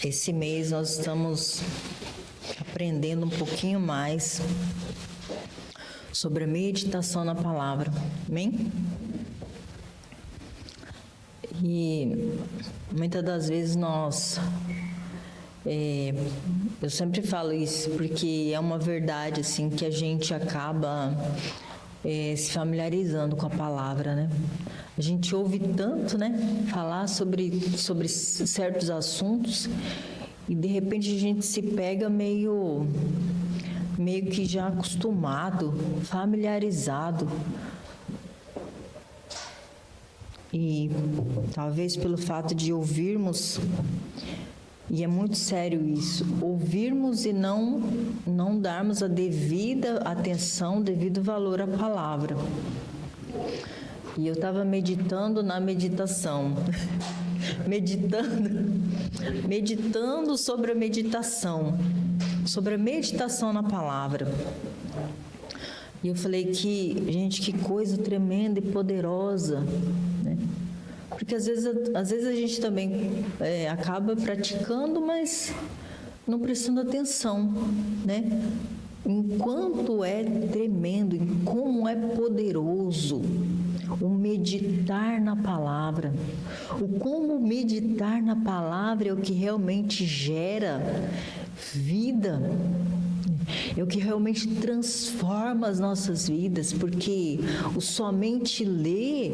Esse mês nós estamos aprendendo um pouquinho mais sobre a meditação na palavra, amém? E muitas das vezes eu sempre falo isso porque é uma verdade assim que a gente acaba se familiarizando com a palavra, né? A gente ouve tanto, né, falar sobre certos assuntos e de repente a gente se pega meio que já acostumado, familiarizado. E talvez pelo fato de ouvirmos, e é muito sério isso, ouvirmos e não darmos a devida atenção, devido valor à palavra. E eu estava meditando na meditação, meditando sobre a meditação na palavra. E eu falei gente, que coisa tremenda e poderosa, né? Porque às vezes a gente também acaba praticando, mas não prestando atenção, né? Enquanto é tremendo, em como é poderoso o meditar na palavra. O como meditar na palavra é o que realmente gera vida. É o que realmente transforma as nossas vidas, porque o somente ler,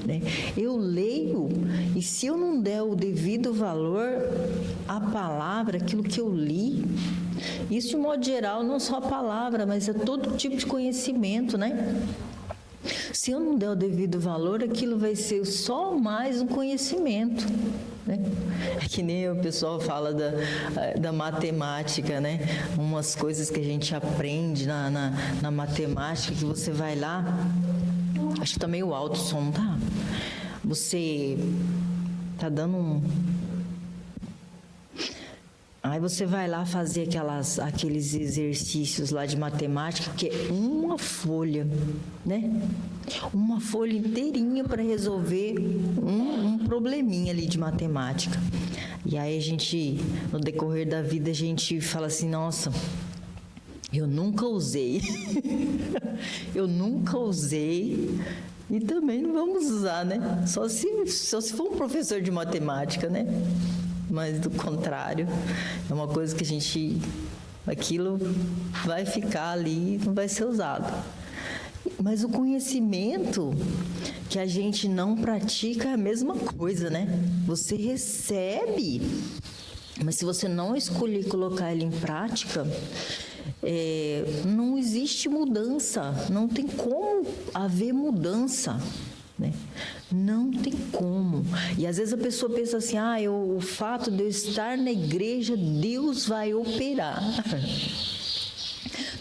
né? Eu leio, e se eu não der o devido valor à palavra, aquilo que eu li, isso de modo geral, não só a palavra, mas é todo tipo de conhecimento, né? Se eu não der o devido valor, aquilo vai ser só mais um conhecimento, né? É que nem o pessoal fala da matemática, né? Umas coisas que a gente aprende na matemática, que você vai lá, acho que tá meio alto o som, tá? Você tá dando Aí você vai lá fazer aqueles exercícios lá de matemática, que é uma folha, né? Uma folha inteirinha para resolver um probleminha ali de matemática. E aí a gente, no decorrer da vida, a gente fala assim, nossa, eu nunca usei. Eu nunca usei. E também não vamos usar, né? Só se for um professor de matemática, né? Mas do contrário, é uma coisa que aquilo vai ficar ali e não vai ser usado. Mas o conhecimento que a gente não pratica é a mesma coisa, né? Você recebe, mas se você não escolher colocar ele em prática, não existe mudança, não tem como haver mudança, né? Não tem como. E às vezes a pessoa pensa assim, o fato de eu estar na igreja, Deus vai operar.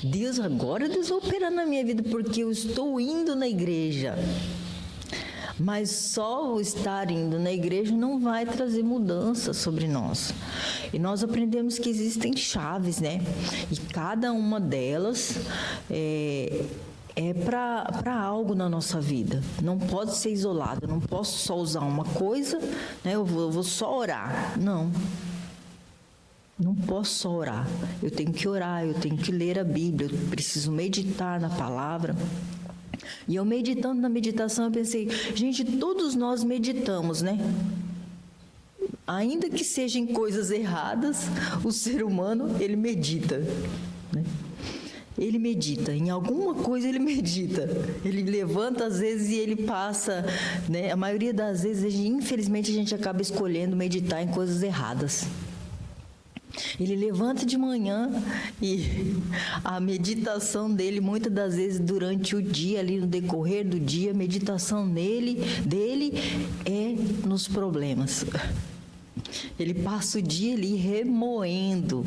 Deus vai operar na minha vida porque eu estou indo na igreja. Mas só o estar indo na igreja não vai trazer mudança sobre nós. E nós aprendemos que existem chaves, né? E cada uma delas é para algo na nossa vida. Não pode ser isolado. Eu não posso só usar uma coisa, né? Eu vou só orar. Não posso só orar. Eu tenho que orar, eu tenho que ler a Bíblia, eu preciso meditar na palavra. E eu meditando na meditação, eu pensei, gente, todos nós meditamos, né? Ainda que sejam coisas erradas, o ser humano, ele medita, né? Ele medita, em alguma coisa ele medita. Ele levanta às vezes e ele passa, né? A maioria das vezes, infelizmente, a gente acaba escolhendo meditar em coisas erradas. Ele levanta de manhã e a meditação dele, muitas das vezes durante o dia, ali no decorrer do dia, a meditação dele é nos problemas. Ele passa o dia ali remoendo.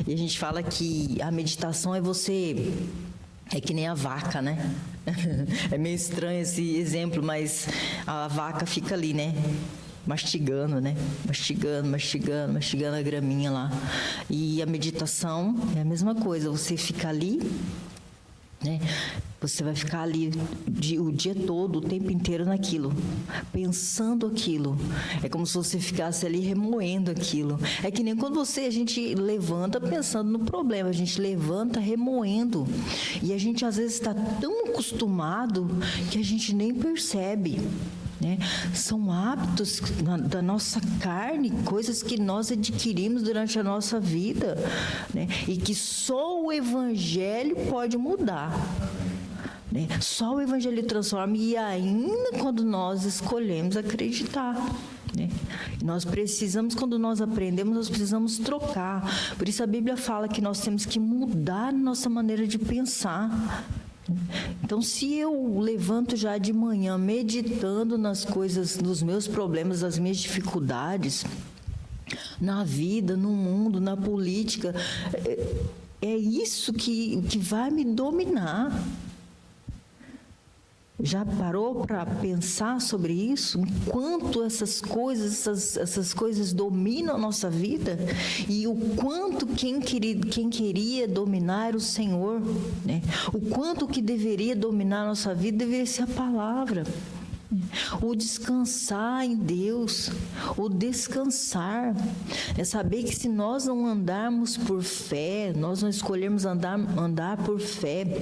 E a gente fala que a meditação é que nem a vaca, né? É meio estranho esse exemplo, mas a vaca fica ali, né? Mastigando, né? Mastigando a graminha lá. E a meditação é a mesma coisa, você fica ali, né? Você vai ficar ali o dia todo, o tempo inteiro naquilo, pensando aquilo. É como se você ficasse ali remoendo aquilo. É que nem quando a gente levanta pensando no problema, a gente levanta remoendo. E a gente às vezes está tão acostumado que a gente nem percebe. Né? São hábitos da nossa carne, coisas que nós adquirimos durante a nossa vida, né? E que só o Evangelho pode mudar. Só o Evangelho transforma, e ainda quando nós escolhemos acreditar. Nós precisamos, quando nós aprendemos, nós precisamos trocar. Por isso a Bíblia fala que nós temos que mudar nossa maneira de pensar. Então, se eu levanto já de manhã meditando nas coisas, nos meus problemas, nas minhas dificuldades, na vida, no mundo, na política, é isso que vai me dominar. Já parou para pensar sobre isso? Enquanto essas coisas dominam a nossa vida, e o quanto quem queria dominar era o Senhor, né? O quanto que deveria dominar a nossa vida deveria ser a palavra. O descansar em Deus, o descansar, é saber que se nós não andarmos por fé, nós não escolhermos andar por fé,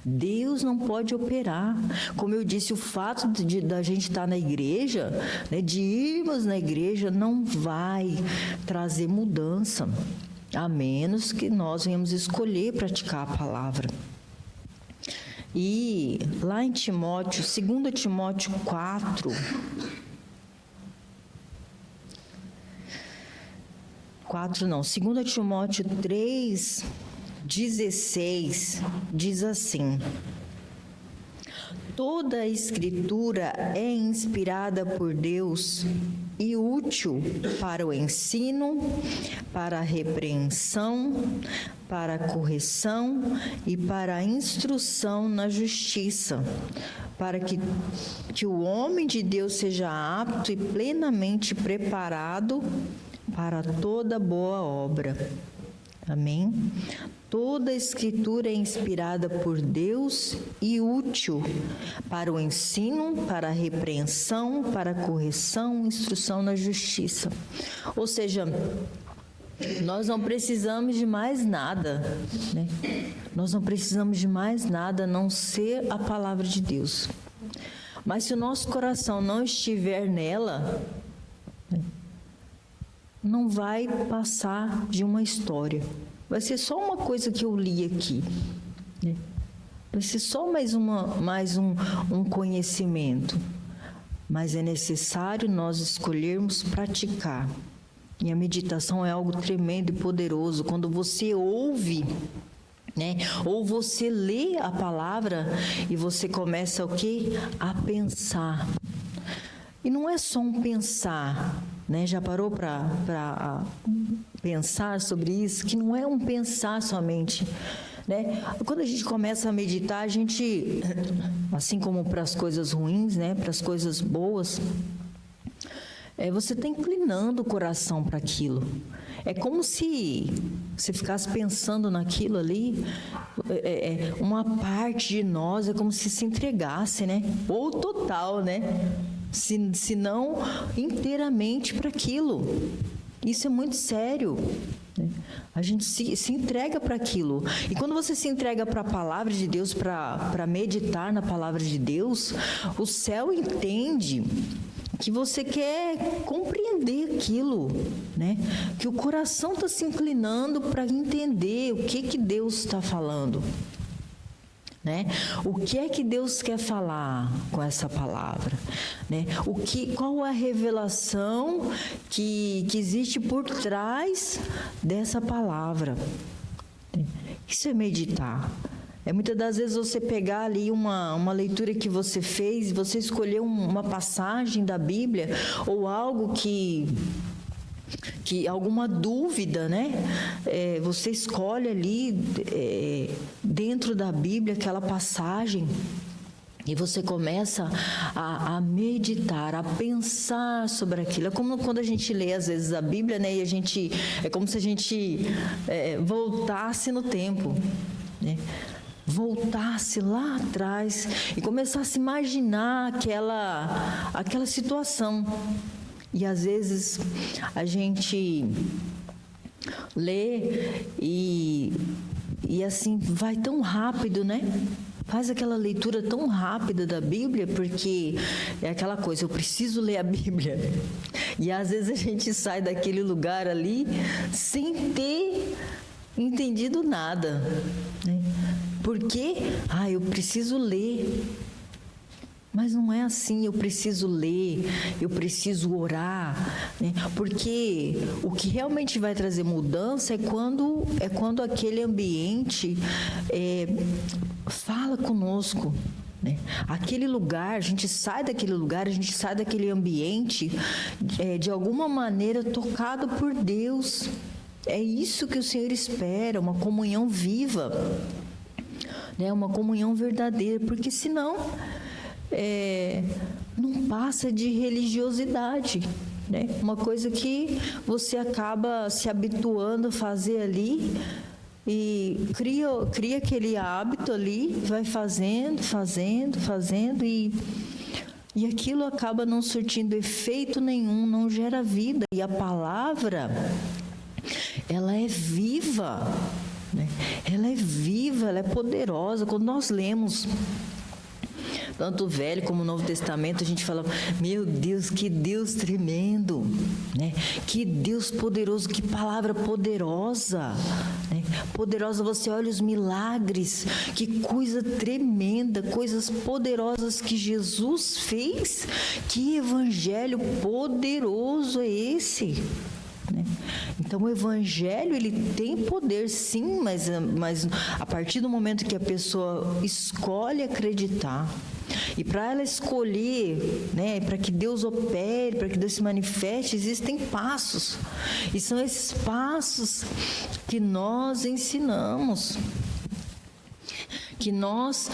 Deus não pode operar. Como eu disse, o fato da gente estar na igreja, né, de irmos na igreja, não vai trazer mudança, a menos que nós venhamos escolher praticar a palavra. E lá em Timóteo, 2 Timóteo 4, 2 Timóteo 3, 16, diz assim: toda a Escritura é inspirada por Deus e útil para o ensino, para a repreensão, para a correção e para a instrução na justiça, para que o homem de Deus seja apto e plenamente preparado para toda boa obra. Amém? Toda a Escritura é inspirada por Deus e útil para o ensino, para a repreensão, para a correção, instrução na justiça. Ou seja, nós não precisamos de mais nada, né? Nós não precisamos de mais nada a não ser a palavra de Deus. Mas se o nosso coração não estiver nela, não vai passar de uma história. Vai ser só uma coisa que eu li aqui, né? Vai ser só mais um conhecimento. Mas é necessário nós escolhermos praticar. E a meditação é algo tremendo e poderoso. Quando você ouve, né? Ou você lê a palavra e você começa o quê? A pensar. E não é só um pensar, né? Já parou para pensar sobre isso? Que não é um pensar somente, né? Quando a gente começa a meditar, a gente, assim como para as coisas ruins, né? Para as coisas boas, você está inclinando o coração para aquilo. É como se você ficasse pensando naquilo ali, uma parte de nós é como se entregasse, né? Ou total, né? Se não inteiramente para aquilo. Isso é muito sério, né? A gente se entrega para aquilo. E quando você se entrega para a palavra de Deus, para meditar na palavra de Deus, o céu entende que você quer compreender aquilo, né? Que o coração está se inclinando para entender o que Deus está falando, né? O que é que Deus quer falar com essa palavra, né? Qual a revelação que existe por trás dessa palavra? Isso é meditar. Muitas das vezes você pegar ali uma leitura que você fez, você escolher uma passagem da Bíblia ou algo que alguma dúvida, né? Você escolhe ali dentro da Bíblia aquela passagem e você começa a meditar, a pensar sobre aquilo. É como quando a gente lê às vezes a Bíblia, né? E é como se a gente voltasse no tempo, né? voltasse lá atrás e começasse a imaginar aquela situação. E às vezes a gente lê e assim vai tão rápido, né? Faz aquela leitura tão rápida da Bíblia, porque é aquela coisa, eu preciso ler a Bíblia. E às vezes a gente sai daquele lugar ali sem ter entendido nada, né? Porque, eu preciso ler. Mas não é assim, eu preciso ler, eu preciso orar, né? Porque o que realmente vai trazer mudança é quando aquele ambiente fala conosco, né? Aquele lugar, a gente sai daquele lugar, a gente sai daquele ambiente de alguma maneira tocado por Deus. É isso que o Senhor espera, uma comunhão viva, né? Uma comunhão verdadeira, porque senão não passa de religiosidade, né? Uma coisa que você acaba se habituando a fazer ali e cria aquele hábito ali, vai fazendo e aquilo acaba não surtindo efeito nenhum, não gera vida. E a palavra, ela é viva, né? Ela é viva, ela é poderosa. Quando nós lemos tanto o Velho como o Novo Testamento, a gente fala, meu Deus, que Deus tremendo, né? Que Deus poderoso, que palavra poderosa, né? Poderosa, você olha os milagres, que coisa tremenda, coisas poderosas que Jesus fez, que evangelho poderoso é esse, né? Então o evangelho, ele tem poder sim, mas a partir do momento que a pessoa escolhe acreditar, e para ela escolher, né, para que Deus opere, para que Deus se manifeste, existem passos, e são esses passos que nós ensinamos, que nós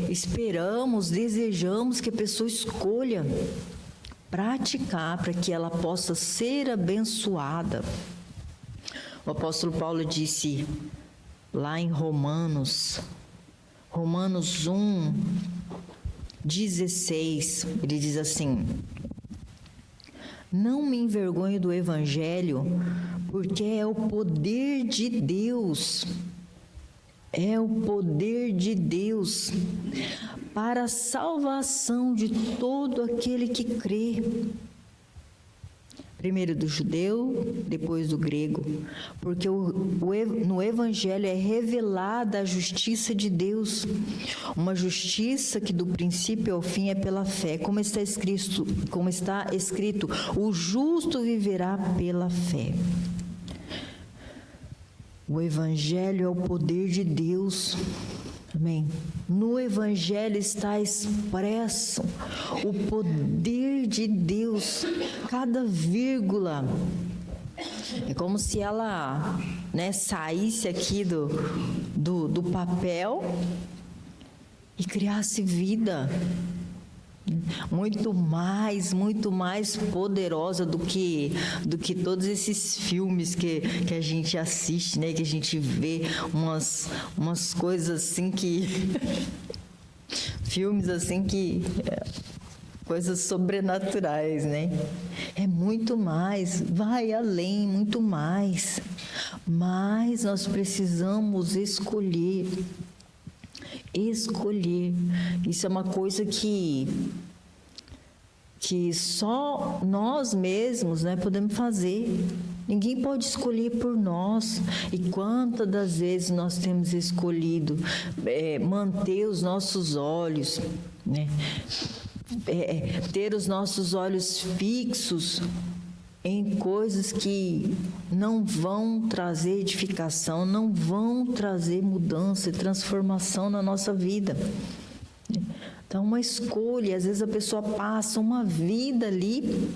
esperamos, desejamos que a pessoa escolha praticar para que ela possa ser abençoada. O apóstolo Paulo disse lá em Romanos 1:16, ele diz assim: não me envergonho do evangelho, porque é o poder de Deus. É o poder de Deus para a salvação de todo aquele que crê. Primeiro do judeu, depois do grego, porque no evangelho é revelada a justiça de Deus, uma justiça que do princípio ao fim é pela fé, como está escrito, o justo viverá pela fé. O evangelho é o poder de Deus. Amém. No evangelho está expresso o poder de Deus. Cada vírgula é como se ela, né, saísse aqui do papel e criasse vida. Muito mais poderosa do que todos esses filmes que a gente assiste, né? Que a gente vê umas coisas assim que filmes assim que coisas sobrenaturais, né? É muito mais, vai além, muito mais. Mas nós precisamos escolher. Isso é uma coisa que só nós mesmos, né, podemos fazer. Ninguém pode escolher por nós. E quantas das vezes nós temos escolhido manter os nossos olhos, né, ter os nossos olhos fixos em coisas que não vão trazer edificação, não vão trazer mudança e transformação na nossa vida. Então, uma escolha, às vezes a pessoa passa uma vida ali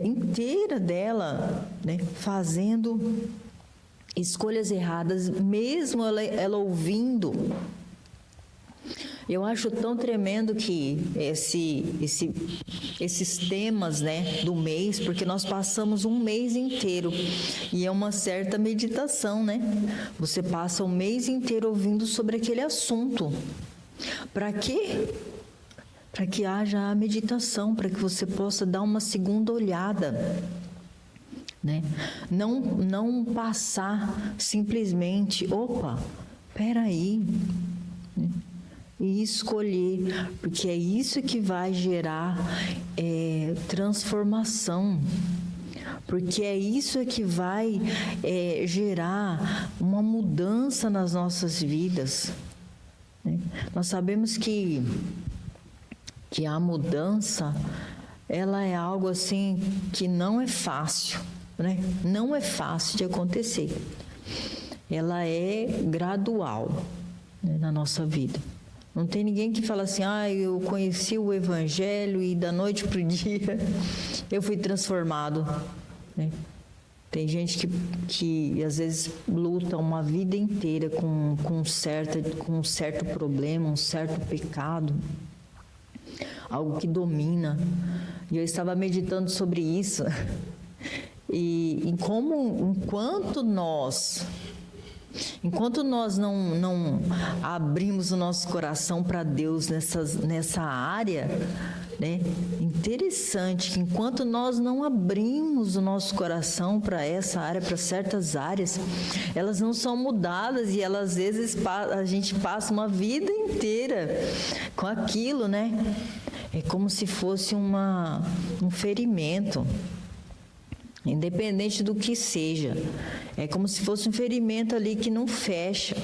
inteira dela, né, fazendo escolhas erradas, mesmo ela ouvindo. Eu acho tão tremendo que esse esses temas, né, do mês, porque nós passamos um mês inteiro e é uma certa meditação, né? Você passa o mês inteiro ouvindo sobre aquele assunto. Para quê? Para que haja a meditação, para que você possa dar uma segunda olhada, né? Não passar simplesmente, opa, peraí, né? E escolher, porque é isso que vai gerar transformação, porque é isso que vai gerar uma mudança nas nossas vidas, né? Nós sabemos que a mudança, ela é algo assim que não é fácil, né? Não é fácil de acontecer. Ela é gradual, né, na nossa vida. Não tem ninguém que fala assim, eu conheci o Evangelho e da noite para o dia eu fui transformado, né? Tem gente que às vezes luta uma vida inteira com um certo problema, um certo pecado, algo que domina. E eu estava meditando sobre isso. E enquanto nós não abrimos o nosso coração para Deus nessa área, né? Interessante que enquanto nós não abrimos o nosso coração para essa área, para certas áreas, elas não são mudadas e elas, às vezes, a gente passa uma vida inteira com aquilo, né? É como se fosse um ferimento. Independente do que seja, é como se fosse um ferimento ali que não fecha.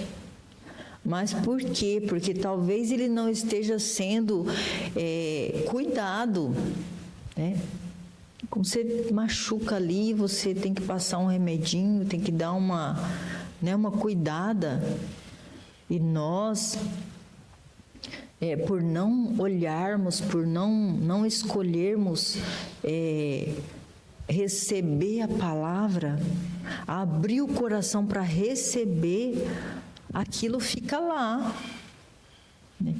Mas por quê? Porque talvez ele não esteja sendo cuidado, né? Como você machuca ali, você tem que passar um remedinho, tem que dar uma cuidada. E nós, por não olharmos, por não escolhermos receber a palavra, abrir o coração para receber, aquilo fica lá, né?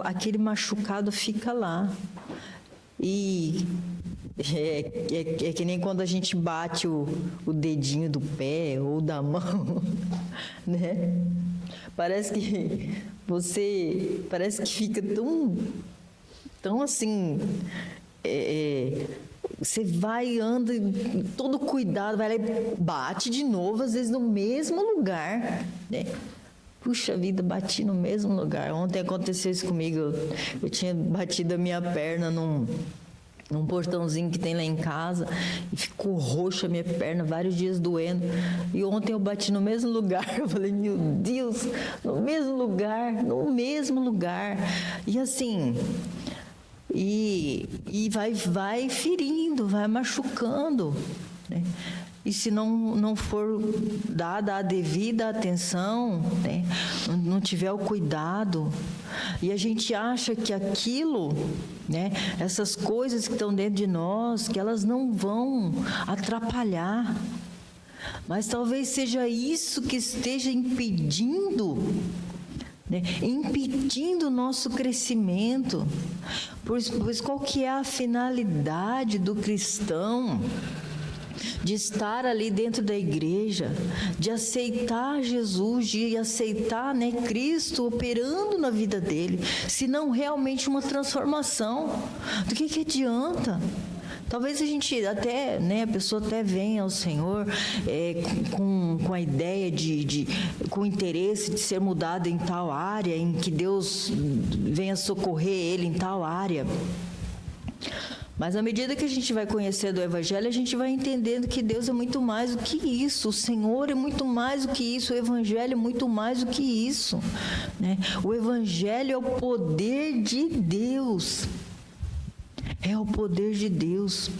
Aquele machucado fica lá. E é que nem quando a gente bate o dedinho do pé ou da mão, né? Parece que fica tão assim, você vai, anda, todo cuidado, vai lá e bate de novo, às vezes no mesmo lugar, né? Puxa vida, bati no mesmo lugar. Ontem aconteceu isso comigo, eu tinha batido a minha perna num portãozinho que tem lá em casa e ficou roxa a minha perna, vários dias doendo. E ontem eu bati no mesmo lugar, eu falei, meu Deus, no mesmo lugar. E assim... E vai ferindo, vai machucando, né? E se não for dada a devida atenção, né? Não tiver o cuidado, e a gente acha que aquilo, né? Essas coisas que estão dentro de nós, que elas não vão atrapalhar, mas talvez seja isso que esteja impedindo o nosso crescimento. Pois qual que é a finalidade do cristão? De estar ali dentro da igreja, de aceitar Jesus, de aceitar, né, Cristo operando na vida dele, se não realmente uma transformação. Do que adianta? Talvez a gente até, né, a pessoa até venha ao Senhor com a ideia com o interesse de ser mudado em tal área, em que Deus venha socorrer ele em tal área. Mas à medida que a gente vai conhecendo o Evangelho, a gente vai entendendo que Deus é muito mais do que isso, o Senhor é muito mais do que isso, o Evangelho é muito mais do que isso, né? O Evangelho é o poder de Deus. É o poder de Deus.